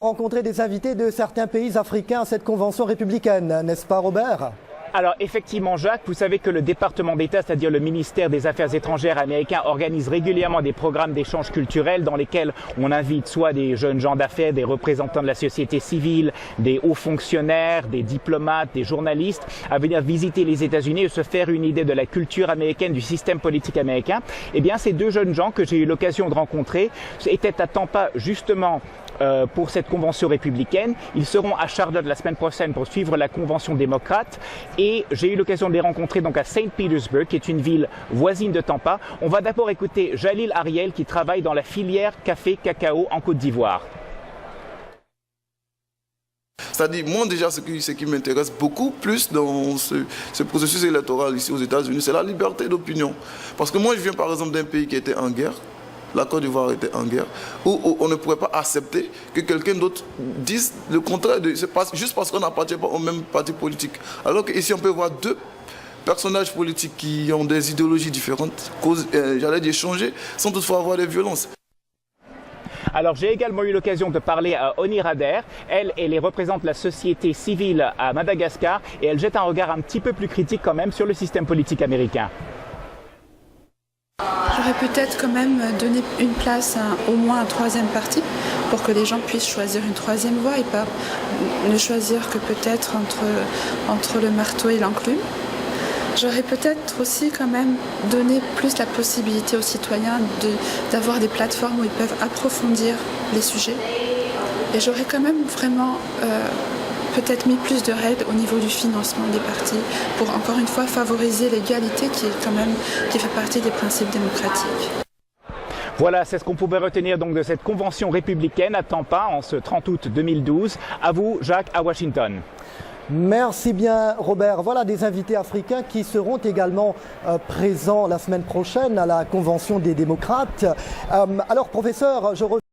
Rencontrer des invités de certains pays africains à cette convention républicaine, n'est-ce pas Robert ? Alors effectivement Jacques, vous savez que le département d'État, c'est-à-dire le ministère des Affaires étrangères américain, organise régulièrement des programmes d'échange culturel dans lesquels on invite soit des jeunes gens d'affaires, des représentants de la société civile, des hauts fonctionnaires, des diplomates, des journalistes à venir visiter les États-Unis et se faire une idée de la culture américaine, du système politique américain. Eh bien ces deux jeunes gens que j'ai eu l'occasion de rencontrer étaient à Tampa justement pour cette convention républicaine. Ils seront à Charlotte la semaine prochaine pour suivre la convention démocrate et j'ai eu l'occasion de les rencontrer donc à Saint Petersburg, qui est une ville voisine de Tampa. On va d'abord écouter Jalil Ariel qui travaille dans la filière café-cacao en Côte d'Ivoire. C'est-à-dire, moi déjà, ce qui m'intéresse beaucoup plus dans ce processus électoral ici aux États-Unis, c'est la liberté d'opinion. Parce que moi, je viens par exemple d'un pays qui était en guerre. La Côte d'Ivoire était en guerre, où on ne pourrait pas accepter que quelqu'un d'autre dise le contraire, juste parce qu'on n'appartient pas au même parti politique. Alors qu'ici, on peut voir deux personnages politiques qui ont des idéologies différentes, j'allais dire changer, sans toutefois avoir des violences. Alors j'ai également eu l'occasion de parler à Oni Rader. Elle représente la société civile à Madagascar et elle jette un regard un petit peu plus critique quand même sur le système politique américain. J'aurais peut-être quand même donné une place à au moins un troisième parti pour que les gens puissent choisir une troisième voie et pas ne choisir que peut-être entre le marteau et l'enclume. J'aurais peut-être aussi quand même donné plus la possibilité aux citoyens d'avoir des plateformes où ils peuvent approfondir les sujets. Et j'aurais quand même vraiment peut-être mis plus de règles au niveau du financement des partis pour encore une fois favoriser l'égalité qui fait partie des principes démocratiques. Voilà, c'est ce qu'on pouvait retenir donc de cette convention républicaine à Tampa en ce 30 août 2012. À vous, Jacques, à Washington. Merci bien Robert. Voilà des invités africains qui seront également présents la semaine prochaine à la convention des démocrates. Alors professeur, je reviens